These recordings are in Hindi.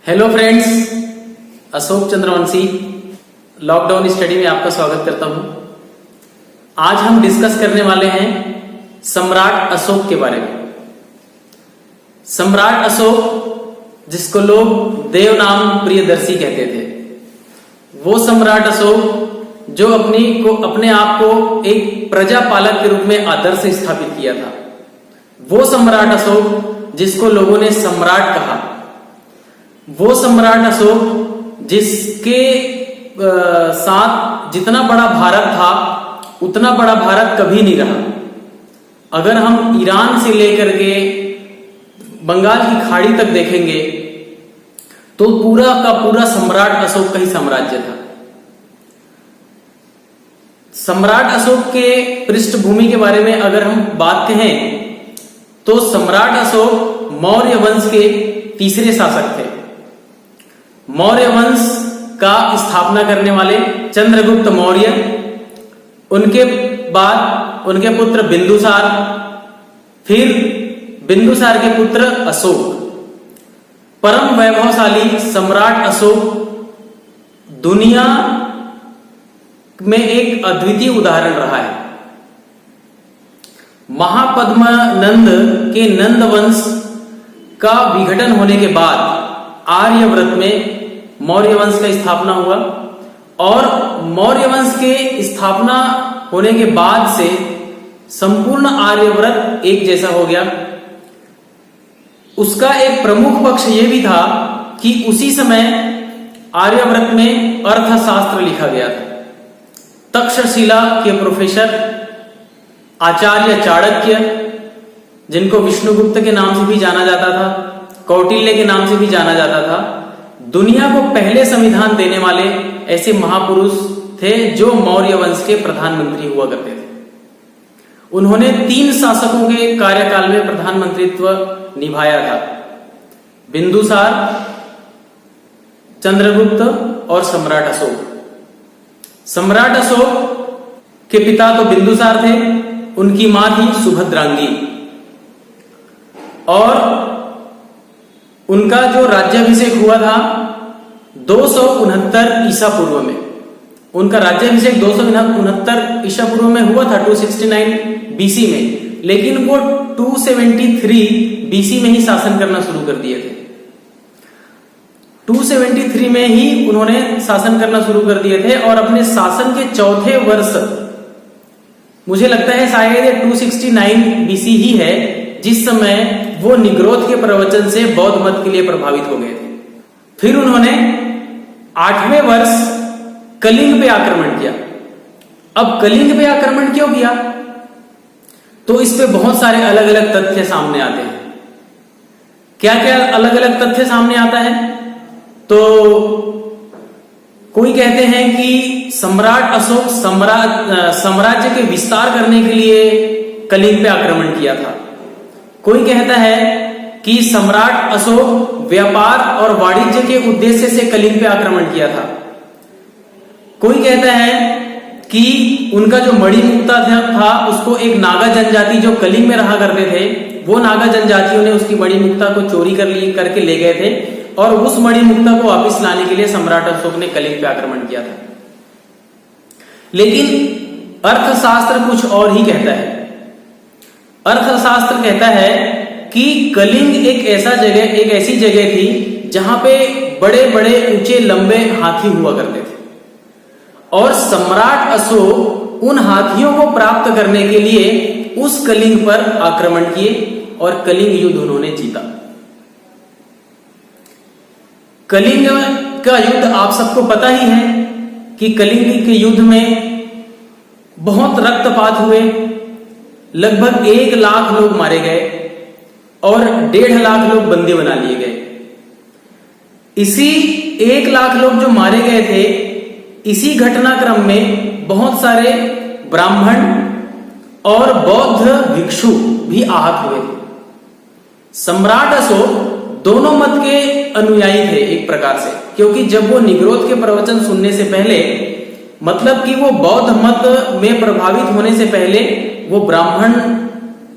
Hello friends, Ashok Chandravanshi lockdown study में आपका स्वागत करता हूं। आज हम डिस्कस करने वाले हैं सम्राट अशोक के बारे में। सम्राट अशोक, जिसको लोग देवनाम प्रियदर्शी कहते थे, वो सम्राट अशोक जो अपने आप को एक प्रजापालक के रूप में आदर्श स्थापित किया था। वो सम्राट अशोक जिसको लोगों ने सम्राट कहा। वो सम्राट अशोक जिसके साथ जितना बड़ा भारत था उतना बड़ा भारत कभी नहीं रहा। अगर हम ईरान से लेकर के बंगाल की खाड़ी तक देखेंगे तो पूरा का पूरा सम्राट अशोक का ही साम्राज्य था। सम्राट अशोक के पृष्ठभूमि के बारे में अगर हम बात कहें तो सम्राट अशोक मौर्य वंश के तीसरे शासक थे। मौर्य वंश का स्थापना करने वाले चंद्रगुप्त मौर्य, उनके बाद उनके पुत्र बिंदुसार, फिर बिंदुसार के पुत्र अशोक। परम वैभवशाली सम्राट अशोक दुनिया में एक अद्वितीय उदाहरण रहा है। महापद्मानंद के नंद वंश का विघटन होने के बाद आर्यव्रत में मौर्य वंश का स्थापना हुआ और मौर्य वंश के स्थापना होने के बाद से संपूर्ण आर्यव्रत एक जैसा हो गया। उसका एक प्रमुख पक्ष यह भी था कि उसी समय आर्यव्रत में अर्थशास्त्र लिखा गया था। तक्षशिला के प्रोफेसर आचार्य चाणक्य, जिनको विष्णुगुप्त के नाम से भी जाना जाता था, कौटिल्य के नाम से भी जाना जाता था, दुनिया को पहले संविधान देने वाले ऐसे महापुरुष थे जो मौर्य वंश के प्रधानमंत्री हुआ करते थे। उन्होंने 3 शासकों के कार्यकाल में प्रधानमंत्रित्व निभाया था: बिंदुसार, चंद्रगुप्त और सम्राट अशोक। सम्राट अशोक के पिता तो बिंदुसार थे, उनकी मां थी सुभद्रांगी, और उनका जो राज्याभिषेक हुआ था 269 ईसा पूर्व में। उनका राज्याभिषेक 269 ईसा पूर्व में हुआ था, 269 बीसी में, लेकिन वो 273 बीसी में ही शासन करना शुरू कर दिए थे। 273 में ही उन्होंने शासन करना शुरू कर दिए थे और अपने शासन के चौथे वर्ष, मुझे लगता है शायद 269 बीसी ही है, जिस समय वो निग्रोध के प्रवचन से बौद्ध मत के लिए प्रभावित हो गए थे। फिर उन्होंने 8वें वर्ष कलिंग पे आक्रमण किया। अब कलिंग पे आक्रमण क्यों किया, तो इस पे बहुत सारे अलग अलग तथ्य सामने आते हैं। क्या क्या अलग अलग तथ्य सामने आता है, तो कोई कहते हैं कि सम्राट अशोक साम्राज्य के विस्तार करने के लिए कलिंग पे आक्रमण किया था। कोई कहता है कि सम्राट अशोक व्यापार और वाणिज्य के उद्देश्य से कलिंग पे आक्रमण किया था। कोई कहता है कि उनका जो मणिमुक्ता था उसको एक नागा जनजाति जो कलिंग में रहा करते थे, वो नागा जनजातियों ने उसकी मणिमुक्ता को चोरी करके ले गए थे और उस मणिमुक्ता को वापस लाने के लिए सम्राट अशोक ने कलिंग पे आक्रमण किया था। लेकिन अर्थशास्त्र कुछ और ही कहता है। अर्थशास्त्र कहता है कि कलिंग एक ऐसी जगह थी जहां पे बड़े बड़े ऊंचे लंबे हाथी हुआ करते थे और सम्राट अशोक उन हाथियों को प्राप्त करने के लिए उस कलिंग पर आक्रमण किए और कलिंग युद्ध उन्होंने जीता। कलिंग का युद्ध आप सबको पता ही है कि कलिंग के युद्ध में बहुत रक्तपात हुए। लगभग 1 लाख लोग मारे गए और 1.5 लाख लोग बंदी बना लिए गए। इसी 1 लाख लोग जो मारे गए थे, इसी घटनाक्रम में बहुत सारे ब्राह्मण और बौद्ध भिक्षु भी आहत हुए थे। सम्राट अशोक दोनों मत के अनुयायी थे एक प्रकार से, क्योंकि जब वो निग्रोध के प्रवचन सुनने से पहले, मतलब कि वो बौद्ध मत में प्रभावित होने से पहले वो ब्राह्मण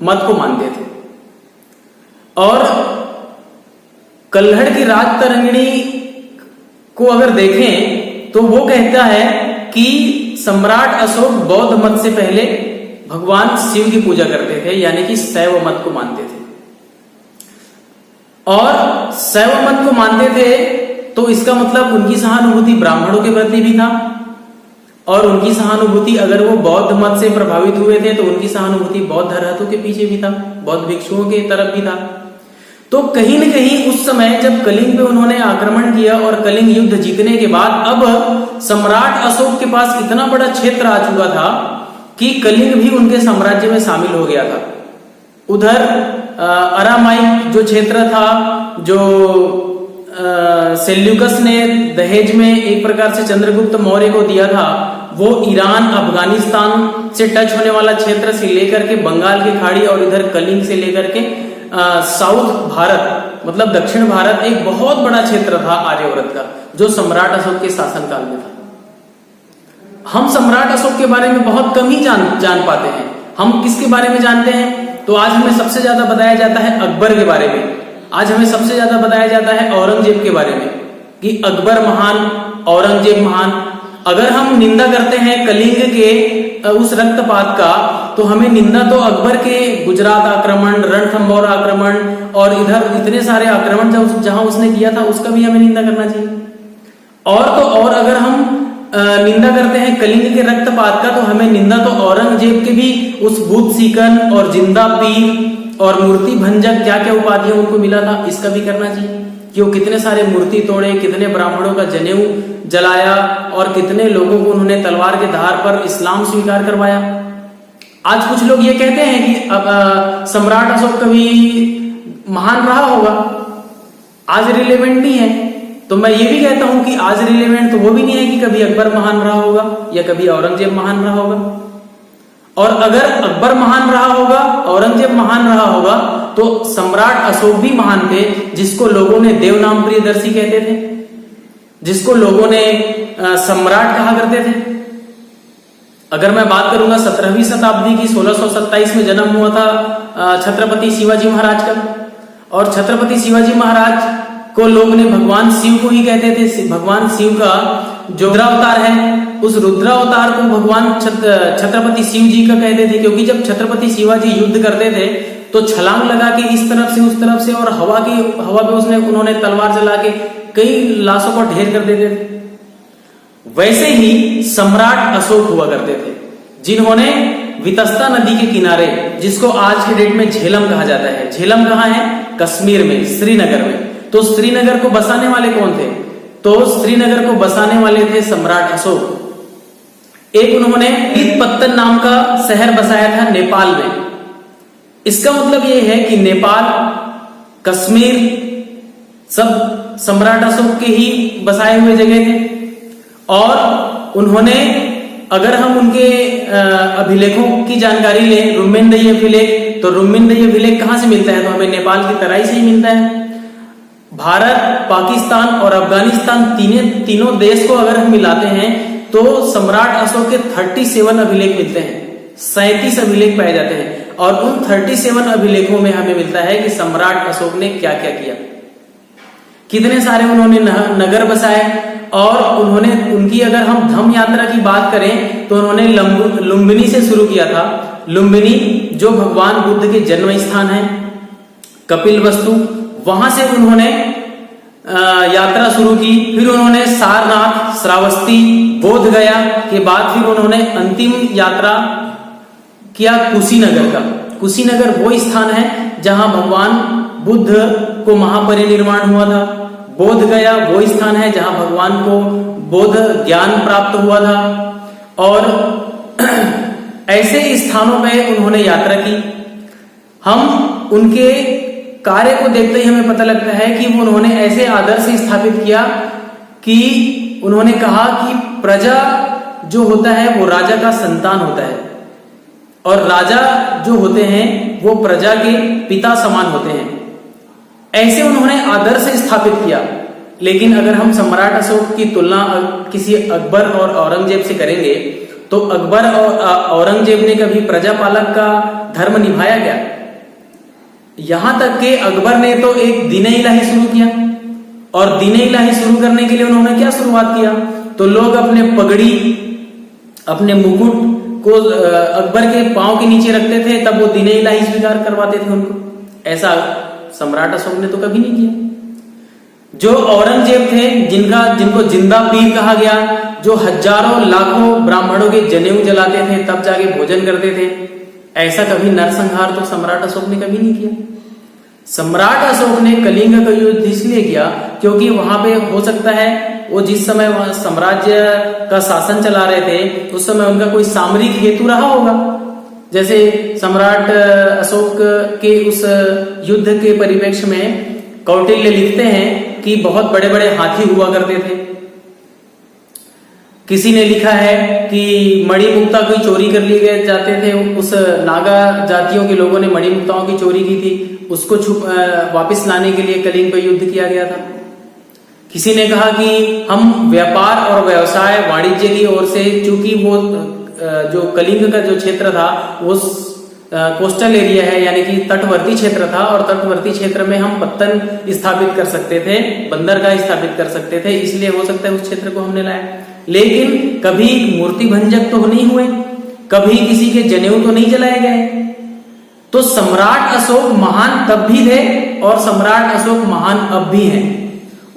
मत को मानते थे और कल्हड़ की राज तरंगिणी को अगर देखें तो वो कहता है कि सम्राट अशोक बौद्ध मत से पहले भगवान शिव की पूजा करते थे, यानी कि शैव मत को मानते थे। और शैव मत को मानते थे तो इसका मतलब उनकी सहानुभूति ब्राह्मणों के प्रति भी था, और उनकी सहानुभूति अगर वो बौद्ध मत से प्रभावित हुए थे तो उनकी सहानुभूति बौद्ध रहतों के पीछे भी था, बौद्ध भिक्षुओं के तरफ भी था। तो कहीं न कहीं उस समय जब कलिंग पे उन्होंने आक्रमण किया और कलिंग युद्ध जीतने के बाद अब सम्राट अशोक के पास इतना बड़ा क्षेत्र आ चुका था कि कलिंग भी उनके साम्राज्य में शामिल हो गया था। उधर अरामाइक जो क्षेत्र था, जो सेल्यूकस ने दहेज में एक प्रकार से चंद्रगुप्त मौर्य को दिया था, वो ईरान अफगानिस्तान से टच होने वाला क्षेत्र से लेकर के बंगाल की खाड़ी और इधर कलिंग से लेकर के साउथ भारत मतलब दक्षिण भारत, एक बहुत बड़ा क्षेत्र था आर्यव्रत का, जो सम्राट अशोक के शासनकाल में था। हम सम्राट अशोक के बारे में बहुत कम ही जान पाते हैं। हम किसके बारे में जानते हैं? तो आज हमें सबसे ज्यादा बताया जाता है अकबर के बारे में, आज हमें सबसे ज्यादा बताया जाता है औरंगजेब के बारे में कि अकबर महान, औरंगजेब महान। अगर हम निंदा करते हैं कलिंग के उस रक्तपात का, तो हमें निंदा तो अकबर के गुजरात आक्रमण, रणथंभौर आक्रमण और इधर इतने सारे आक्रमण जहां उसने किया था उसका भी हमें निंदा करना चाहिए। और तो और अगर हम निंदा करते हैं कलिंग के रक्तपात का, तो हमें निंदा तो औरंगजेब के भी उस भूत सीकन और जिंदा पीर और मूर्ति भंजक क्या क्या उपाधियां उनको मिला था, इसका भी करना चाहिए कि वो कितने सारे मूर्ति तोड़े, कितने ब्राह्मणों का जनेऊ जलाया और कितने लोगों को उन्होंने तलवार के धार पर इस्लाम स्वीकार करवाया। आज कुछ लोग ये कहते हैं कि अब सम्राट अशोक कभी महान रहा होगा, आज रिलेवेंट नहीं है। तो मैं ये भी कहता हूं कि आज रिलेवेंट तो वो भी नहीं है कि कभी अकबर महान रहा होगा या कभी औरंगजेब महान रहा होगा। और अगर अकबर महान रहा होगा, औरंगजेब महान रहा होगा, तो सम्राट अशोक भी महान थे, जिसको लोगों ने देवनाम प्रियदर्शी कहते थे, जिसको लोगों ने सम्राट कहा करते थे। अगर मैं बात करूंगा 17वीं शताब्दी की, 1627 में जन्म हुआ था छत्रपति शिवाजी महाराज का, और छत्रपति शिवाजी महाराज को लोग ने भगवान शिव को ही कहते थे। भगवान शिव का जो रुद्रावतार है, उस रुद्रावतार को भगवान छत्रपति शिव जी का कहते थे, क्योंकि जब छत्रपति शिवाजी युद्ध करते थे तो छलांग लगा के इस तरफ से उस तरफ से और हवा पे उन्होंने तलवार चला के कई लाशों को ढेर कर देते थे। वैसे ही सम्राट अशोक हुआ करते थे, जिन्होंने वितस्ता नदी के किनारे, जिसको आज के डेट में झेलम कहा जाता है, झेलम कहाँ है? कश्मीर में, श्रीनगर में। तो श्रीनगर को बसाने वाले कौन थे? तो श्रीनगर को बसाने वाले थे सम्राट अशोक। एक उन्होंने पत्तन नाम का शहर बसाया था नेपाल में। इसका मतलब यह है कि नेपाल, कश्मीर सब सम्राट अशोक के ही बसाए हुए जगह थे। और उन्होंने, अगर हम उनके अभिलेखों की जानकारी लें, रुम्मिनदई अभिलेख, तो रुम्मिनदई अभिलेख कहां से मिलता है? तो हमें नेपाल की तराई से ही मिलता है। भारत, पाकिस्तान और अफगानिस्तान तीनों देश को अगर हम मिलाते हैं तो सम्राट अशोक के 37 अभिलेख मिलते हैं, 37 अभिलेख पाए जाते हैं। और उन 37 अभिलेखों में हमें मिलता है कि सम्राट अशोक ने क्या क्या किया, कितने सारे उन्होंने नगर बसाए। और उन्होंने, उनकी अगर हम धम्म यात्रा की बात करें तो उन्होंने लुम्बिनी से शुरू किया था। लुम्बिनी जो भगवान बुद्ध के जन्म स्थान है, कपिलवस्तु, वहां से उन्होंने यात्रा शुरू की। फिर उन्होंने सारनाथ, श्रावस्ती, बोध गया के बाद फिर उन्होंने अंतिम यात्रा किया कुशीनगर का। कुशीनगर वो स्थान है जहां भगवान बुद्ध को महापरिनिर्वाण हुआ था। बोध गया वो स्थान है जहां भगवान को बोध ज्ञान प्राप्त हुआ था। और ऐसे स्थानों पे उन्होंने यात्रा की। हम उनके कार्य को देखते ही हमें पता लगता है कि वो उन्होंने ऐसे आदर्श स्थापित किया कि उन्होंने कहा कि प्रजा जो होता है वो राजा का संतान होता है, और राजा जो होते हैं वो प्रजा के पिता समान होते हैं। ऐसे उन्होंने आदर्श स्थापित किया। लेकिन अगर हम सम्राट अशोक की तुलना किसी अकबर और औरंगजेब से करेंगे तो अकबर और औरंगजेब ने कभी प्रजापालक का धर्म निभाया क्या? यहां तक कि अकबर ने तो एक दीन इलाही शुरू किया, और दीन इलाही शुरू करने के लिए उन्होंने क्या शुरुआत किया, तो लोग अपने पगड़ी, अपने मुकुट को अकबर के पांव के नीचे रखते थे, तब वो दीन इलाही स्वीकार करवाते थे उनको। ऐसा सम्राट अशोक ने तो कभी नहीं किया। जो औरंगजेब थे, जिनको जिंदा पीर कहा गया, जो हजारों लाखों ब्राह्मणों के जनेऊ जलाते थे तब जाके भोजन करते थे, ऐसा कभी नरसंहार तो सम्राट अशोक ने कभी नहीं किया। सम्राट अशोक ने कलिंग का युद्ध इसलिए किया क्योंकि वहां पे हो सकता है वो जिस समय वहां साम्राज्य का शासन चला रहे थे उस समय उनका कोई सामरिक हेतु रहा होगा। जैसे सम्राट अशोक के उस युद्ध के परिप्रेक्ष्य में कौटिल्य लिखते हैं कि बहुत बड़े बड़े हाथी हुआ करते थे। किसी ने लिखा है कि मणिमुक्ता कोई चोरी कर लिए गए जाते थे, उस नागा जातियों के लोगों ने मणिमुक्ताओं की चोरी की थी, उसको वापस लाने के लिए कलिंग पर युद्ध किया गया था। किसी ने कहा कि हम व्यापार और व्यवसाय वाणिज्य की ओर से, चूंकि वो जो कलिंग का जो क्षेत्र था वो कोस्टल एरिया है, यानी कि तटवर्ती क्षेत्र था, और तटवर्ती क्षेत्र में हम पत्तन स्थापित कर सकते थे, बंदरगाह स्थापित कर सकते थे, इसलिए हो सकता है उस क्षेत्र को हमने लाया। लेकिन कभी मूर्ति भंजक तो नहीं हुए, कभी किसी के जनेऊ तो नहीं जलाए गए। तो सम्राट अशोक महान तब भी थे और सम्राट अशोक महान अब भी हैं।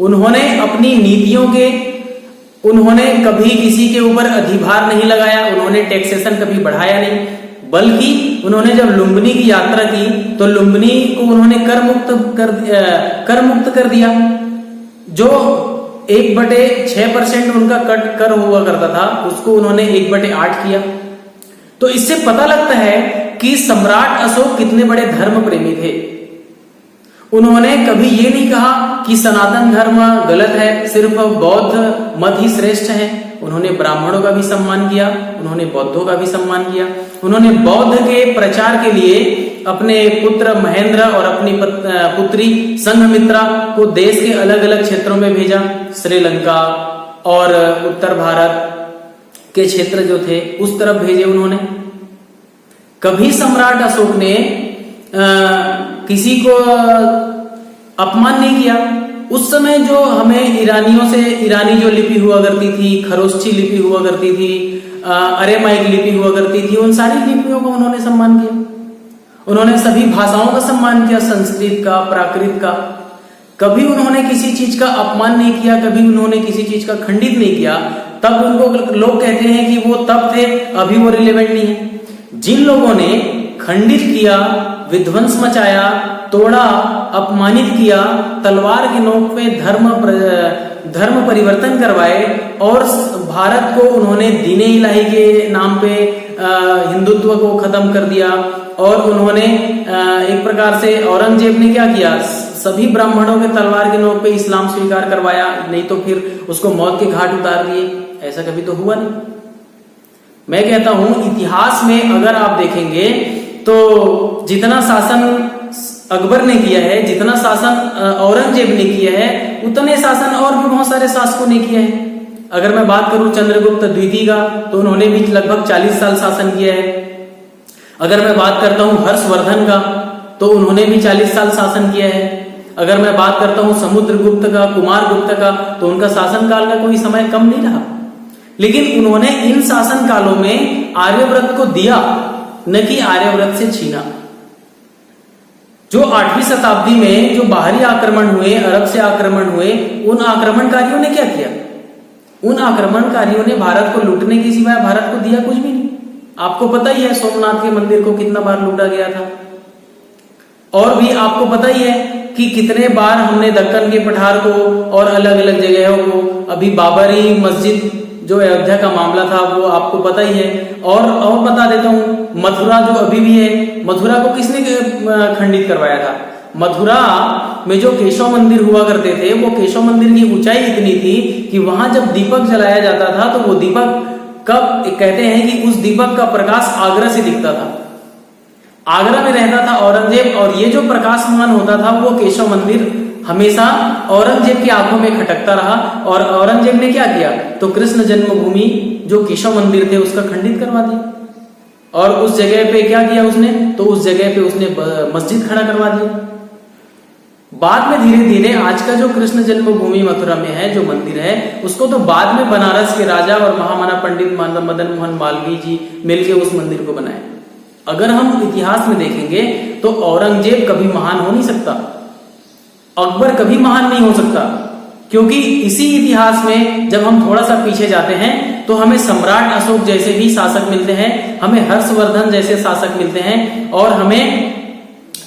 उन्होंने अपनी नीतियों के, उन्होंने कभी किसी के ऊपर अधिभार नहीं लगाया, उन्होंने टैक्सेशन कभी बढ़ाया नहीं, बल्कि उन्होंने जब लुम्बिनी की यात्रा की तो लुम्बिनी को उन्होंने कर मुक्त कर दिया। जो 1/6% उनका कर हुआ करता था उसको उन्होंने 1/8 किया। तो इससे पता लगता है कि सम्राट अशोक कितने बड़े धर्म प्रेमी थे। उन्होंने कभी ये नहीं कहा कि सनातन धर्म गलत है, सिर्फ बौद्ध मत ही श्रेष्ठ है। उन्होंने ब्राह्मणों का भी सम्मान किया, उन्होंने बौद्धों का भी सम्मान किया। उन्होंने बौद्ध के प्रचार के लिए अपने पुत्र महेंद्र और अपनी पुत्री संघमित्रा को देश के अलग अलग क्षेत्रों में भेजा। श्रीलंका और उत्तर भारत के क्षेत्र जो थे उस तरफ भेजे उन्होंने। कभी सम्राट अशोक ने किसी को अपमान नहीं किया। उस समय जो हमें ईरानियों से, ईरानी जो लिपि हुआ करती थी, खरोष्ठी लिपि हुआ करती थी, अरेमाइक लिपि हुआ करती थी, उन सारी लिपियों का उन्होंने सम्मान किया। उन्होंने सभी भाषाओं का सम्मान किया, संस्कृत का, प्राकृत का। कभी उन्होंने किसी चीज का अपमान नहीं किया, कभी उन्होंने किसी चीज का खंडित नहीं किया। तब उनको लोग कहते हैं कि वो तब थे, अभी वो रिलेवेंट नहीं है। जिन लोगों ने खंडित किया, विध्वंस मचाया, तोड़ा, अपमानित किया, तलवार की नोक पे धर्म परिवर्तन करवाए और भारत को उन्होंने दीन इलाही के नाम पे हिंदुत्व को खत्म कर दिया। और उन्होंने एक प्रकार से औरंगजेब ने क्या किया, सभी ब्राह्मणों के तलवार की नोक पे इस्लाम स्वीकार करवाया, नहीं तो फिर उसको मौत के घाट उतार दिए। ऐसा कभी तो हुआ नहीं। मैं कहता हूं इतिहास में अगर आप देखेंगे तो जितना शासन अकबर ने किया है, जितना शासन औरंगजेब ने किया है, उतने शासन और भी बहुत सारे शासकों ने किया है। अगर मैं बात करूं चंद्रगुप्त द्वितीय का तो उन्होंने भी लगभग 40 साल शासन किया है। अगर मैं बात करता हूं हर्षवर्धन का तो उन्होंने भी 40 साल शासन किया है। अगर मैं बात करता हूं समुद्रगुप्त का, कुमारगुप्त का, तो उनका शासन काल का कोई समय कम नहीं रहा। लेकिन उन्होंने इन शासन कालों में आर्यव्रत को दिया, न कि आर्यव्रत से छीना। जो 8वीं शताब्दी में जो बाहरी आक्रमण हुए, अरब से आक्रमण हुए, उन आक्रमणकारियों ने क्या किया? उन आक्रमणकारियों ने भारत को लूटने के सिवाय भारत को दिया कुछ भी नहीं। आपको पता ही है सोमनाथ के मंदिर को कितना बार लूटा गया था। और भी आपको पता ही है कि कितने बार हमने दक्कन के पठार को और अलग अलग जगहों को, अभी बाबरी मस्जिद जो अयोध्या का मामला था वो आपको पता ही है। और बता देता हूं, मथुरा जो अभी भी है, मथुरा को किसने खंडित करवाया था? मथुरा में जो केशव मंदिर हुआ करते थे, वो केशव मंदिर की ऊंचाई इतनी थी कि वहां जब दीपक जलाया जाता था तो वो दीपक कब, कहते हैं कि उस दीपक का प्रकाश आगरा से दिखता था। आगरा में रहता था औरंगजेब, और ये जो प्रकाशमान होता था वो केशव मंदिर हमेशा औरंगजेब की आंखों में खटकता रहा। और औरंगजेब ने क्या किया, तो कृष्ण जन्मभूमि जो केशव मंदिर थे उसका खंडित करवा दिया। और उस जगह पे क्या किया उसने, तो उस जगह पे उसने मस्जिद खड़ा करवा दिया। बाद में धीरे धीरे आज का जो कृष्ण जन्मभूमि मथुरा में है जो मंदिर है, उसको तो बाद में बनारस के राजा और महामना पंडित मदन मोहन मालवीय जी मिलके उस मंदिर को बनाए। अगर हम इतिहास में देखेंगे तो औरंगजेब कभी महान हो नहीं सकता, अकबर कभी महान नहीं हो सकता, क्योंकि इसी इतिहास में जब हम थोड़ा सा पीछे जाते हैं तो हमें सम्राट अशोक जैसे भी शासक मिलते हैं, हमें हर्षवर्धन जैसे शासक मिलते हैं और हमें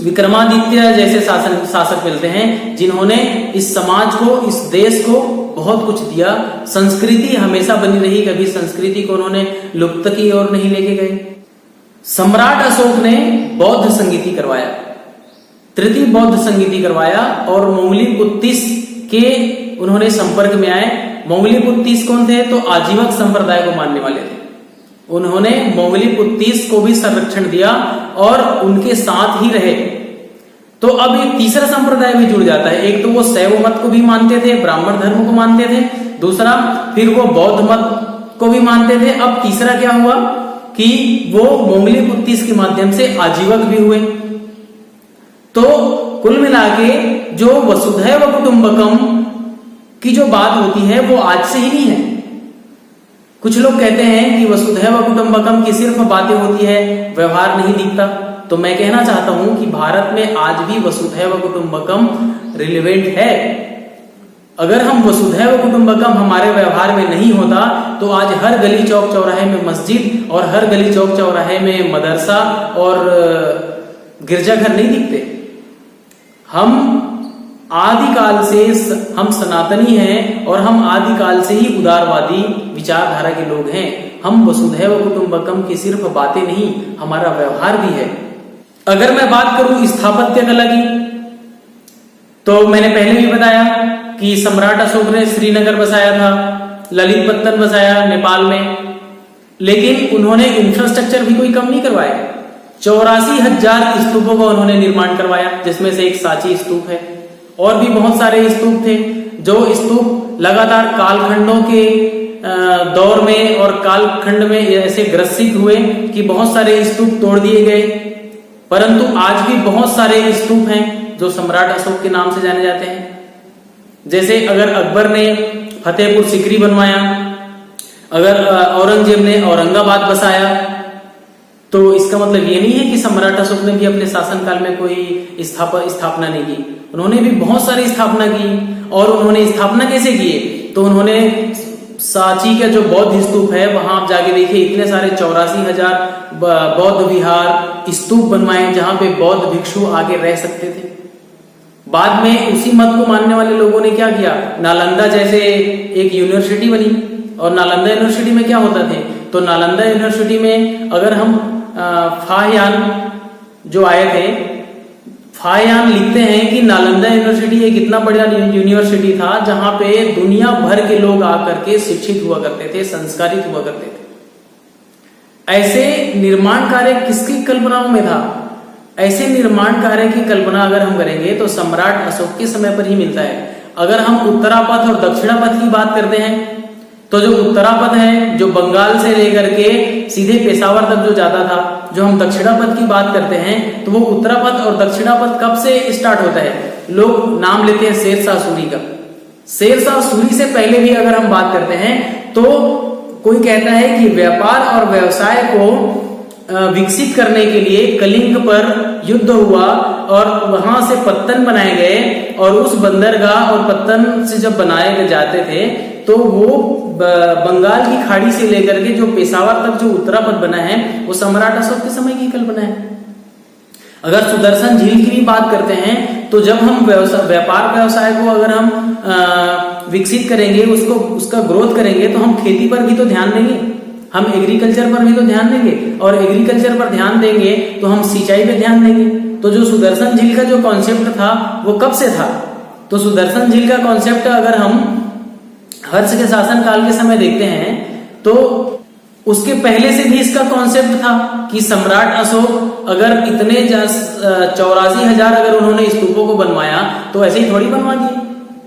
विक्रमादित्य जैसे शासक मिलते हैं, जिन्होंने इस समाज को, इस देश को बहुत कुछ दिया। संस्कृति हमेशा बनी रही, कभी संस्कृति को उन्होंने लुप्त की ओर नहीं लेके गए। सम्राट अशोक ने बौद्ध संगीति करवाया, तृतीय बौद्ध संगीति करवाया और मौलिपुत्तिस के उन्होंने संपर्क में आए। मौलिपुत्तिस कौन थे, तो आजीवक संप्रदाय को मानने वाले थे। उन्होंने मौलिपुत्तिस को भी संरक्षण दिया और उनके साथ ही रहे। तो अब एक तीसरा संप्रदाय भी जुड़ जाता है। एक तो वो शैव मत को भी मानते थे, ब्राह्मण धर्म को मानते थे, दूसरा फिर वो बौद्ध मत को भी मानते थे। अब तीसरा क्या हुआ कि वो मौलिपुत्तिस के माध्यम से आजीवक भी हुए। तो कुल मिला के जो वसुधैव कुटुंबकम की जो बात होती है वो आज से ही नहीं है। कुछ लोग कहते हैं कि वसुधैव कुटुंबकम की सिर्फ बातें होती है, व्यवहार नहीं दिखता। तो मैं कहना चाहता हूं कि भारत में आज भी वसुधैव कुटुंबकम रिलेवेंट है। अगर हम वसुधैव कुटुंबकम हमारे व्यवहार में नहीं होता तो आज हर गली चौक चौराहे में मस्जिद और हर गली चौक चौराहे में मदरसा और गिरजाघर नहीं दिखते। हम आदिकाल से हम सनातनी हैं और हम आदिकाल से ही उदारवादी विचारधारा के लोग हैं। हम वसुधैव कुटुंबकम की सिर्फ बातें नहीं, हमारा व्यवहार भी है। अगर मैं बात करूं स्थापत्य कला की, तो मैंने पहले भी बताया कि सम्राट अशोक ने श्रीनगर बसाया था, ललित पत्तन बसाया नेपाल में, लेकिन उन्होंने इंफ्रास्ट्रक्चर भी कोई कम नहीं करवाया। 84,000 स्तूपों का उन्होंने निर्माण करवाया, जिसमें से एक सांची स्तूप है। और भी बहुत सारे स्तूप थे, जो स्तूप लगातार कालखंडों के दौर में और कालखंड में ऐसे ग्रसित हुए कि बहुत सारे स्तूप तोड़ दिए गए। परंतु आज भी बहुत सारे स्तूप हैं जो सम्राट अशोक के नाम से जाने जाते हैं। जैसे अगर अकबर ने फतेहपुर सिकरी बनवाया, अगर औरंगजेब ने औरंगाबाद बसाया, तो इसका मतलब ये नहीं है कि सम्राट अशोक ने भी अपने शासनकाल में कोई स्थापना नहीं की। उन्होंने भी बहुत सारी स्थापना की। और उन्होंने स्थापना कैसे की, तो उन्होंने सांची का जो बौद्ध स्तूप है वहां आप जाके देखिए, इतने सारे 84,000 बौद्ध विहार स्तूप बनवाए जहां पे बौद्ध भिक्षु आके रह सकते थे। बाद में उसी मत को मानने वाले लोगों ने क्या किया, नालंदा जैसे एक यूनिवर्सिटी बनी। और नालंदा यूनिवर्सिटी में क्या होता थे, तो नालंदा यूनिवर्सिटी में अगर हम फाहियान जो आए थे, फाहियान लिखते हैं कि नालंदा यूनिवर्सिटी एक इतना बड़ा यूनिवर्सिटी था जहां पे दुनिया भर के लोग आकर के शिक्षित हुआ करते थे, संस्कारित हुआ करते थे। ऐसे निर्माण कार्य किसकी कल्पनाओं में था? ऐसे निर्माण कार्य की कल्पना अगर हम करेंगे तो सम्राट अशोक के समय पर ही मिलता है। अगर हम उत्तरापथ और दक्षिणापथ की बात करते हैं तो जो उत्तरापथ है, जो बंगाल से लेकर के सीधे पेशावर तक जो जाता था, जो हम दक्षिणापथ की बात करते हैं तो वो उत्तरापथ और दक्षिणापथ कब से स्टार्ट होता है? लोग नाम लेते हैं शेरशाह सूरी का। शेरशाह सूरी से पहले भी अगर हम बात करते हैं तो कोई कहता है कि व्यापार और व्यवसाय को विकसित करने के लिए कलिंग पर युद्ध हुआ और वहां से पत्तन बनाए गए। और उस बंदरगाह और पत्तन से जब बनाए जाते थे तो वो बंगाल की खाड़ी से लेकर के जो पेशावर तक जो उत्तरापथ बना है वो सम्राट अशोक के समय की कल्पना है। अगर सुदर्शन झील की भी बात करते हैं तो जब हम व्यापार व्यवसाय को अगर हम विकसित करेंगे, उसका ग्रोथ करेंगे, तो हम खेती पर भी तो ध्यान देंगे, हम एग्रीकल्चर पर भी तो ध्यान देंगे। और एग्रीकल्चर पर ध्यान देंगे तो हम सिंचाई पे ध्यान देंगे। तो जो सुदर्शन झील का जो कॉन्सेप्ट था वो कब से था? तो सुदर्शन झील का कॉन्सेप्ट अगर हम हर्ष के शासन काल के समय देखते हैं तो उसके पहले से भी इसका कॉन्सेप्ट था कि सम्राट अशोक अगर इतने 84,000 अगर उन्होंने स्तूपों को बनवाया तो ऐसे ही थोड़ी बनवा दिए।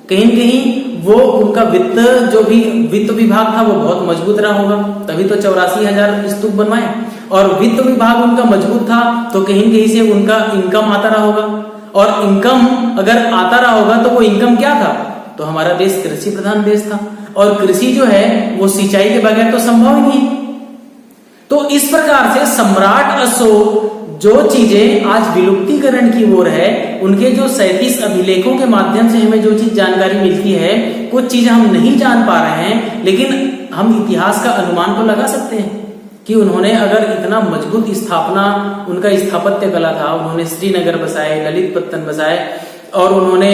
कहीं न कहीं वो उनका वित्त जो भी वित्त विभाग था वो बहुत मजबूत रहा होगा, तभी तो 84,000 स्तूप बनवाए। और वित्त विभाग उनका मजबूत था तो कहीं कहीं से उनका इनकम आता रहा होगा, और इनकम अगर आता रहा होगा तो वो इनकम क्या था, तो हमारा देश कृषि प्रधान देश था, और कृषि जो है वो सिंचाई के बगैर तो संभव ही नहीं। तो इस प्रकार से सम्राट अशोक जो चीजें आज विलुप्तीकरण की ओर है, उनके जो 37 अभिलेखों के माध्यम से हमें जो चीज जानकारी मिलती है, कुछ चीजें हम नहीं जान पा रहे हैं, लेकिन हम इतिहास का अनुमान तो लगा सकते हैं कि उन्होंने अगर इतना मजबूत स्थापना, उनका स्थापत्य कला था, उन्होंने श्रीनगर बसाए, ललित पत्तन बसाए, और उन्होंने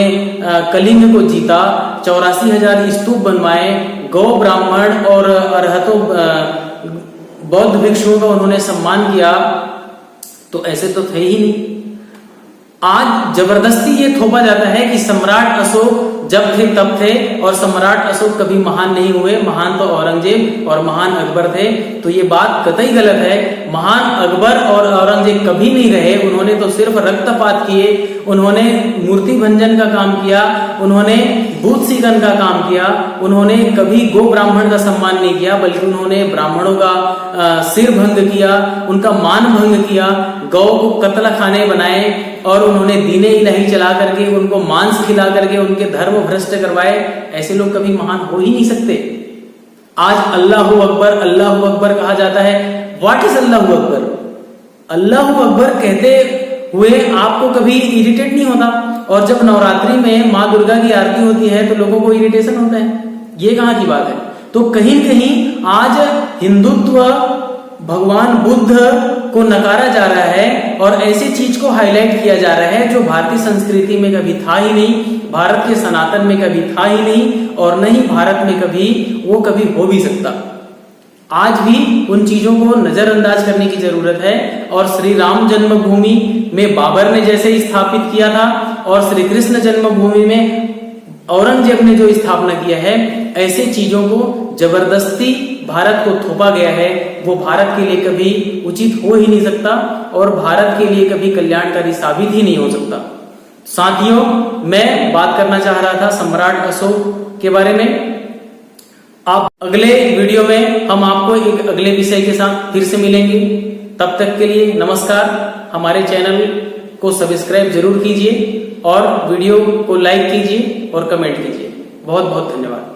कलिंग को जीता, 84,000 स्तूप बनवाए, गौ ब्राह्मण और अरहतों बौद्ध भिक्षुओं का उन्होंने सम्मान किया, तो ऐसे तो थे ही नहीं। आज जबरदस्ती ये थोपा जाता है कि सम्राट अशोक जब थे तब थे, और सम्राट अशोक कभी महान नहीं हुए, महान तो औरंगजेब और महान अकबर थे। तो ये बात कतई गलत है। महान अकबर और औरंगजेब कभी नहीं रहे, उन्होंने तो सिर्फ रक्तपात किए, उन्होंने मूर्ति भंजन का काम किया, उन्होंने भूत सीकन का काम किया, उन्होंने कभी गो ब्राह्मण का सम्मान नहीं किया, बल्कि उन्होंने ब्राह्मणों का सिर भंग किया, उनका मान भंग किया, गौ को कत्ल खाने बनाए, और उन्होंने दीने इलाही चला करके उनको मांस खिला करके उनके धर्म भ्रष्ट करवाए। ऐसे लोग कभी महान हो ही नहीं सकते। आज अल्लाहू अकबर कहा जाता है। व्हाट इज अल्लाहू अकबर? अल्लाहू अकबर कहते हुए आपको कभी इरिटेट नहीं होता? और जब नवरात्रि में माँ दुर्गा की आरती होती है तो लोगों को इरिटेशन होता है। ये कहाँ की बात है? तो कहीं कहीं आज हिंदुत्व, भगवान बुद्ध को नकारा जा रहा है और ऐसी चीज को हाईलाइट किया जा रहा है जो भारतीय संस्कृति में कभी था ही नहीं, भारत के सनातन में कभी था ही नहीं, और न ही भारत में कभी हो भी सकता। आज भी उन चीजों को नजरअंदाज करने की जरूरत है। और श्री राम जन्मभूमि में बाबर ने जैसे स्थापित किया था, और श्री कृष्ण जन्मभूमि में औरंगजेब ने जो स्थापना किया है, ऐसे चीजों को जबरदस्ती भारत को थोपा गया है, वो भारत के लिए कभी उचित हो ही नहीं सकता और भारत के लिए कभी कल्याणकारी साबित ही नहीं हो सकता। साथियों, मैं बात करना चाह रहा था सम्राट अशोक के बारे में। आप अगले वीडियो में हम आपको एक अगले विषय के साथ फिर से मिलेंगे। तब तक के लिए नमस्कार। हमारे चैनल को सब्सक्राइब जरूर कीजिए और वीडियो को लाइक कीजिए और कमेंट कीजिए। बहुत बहुत धन्यवाद।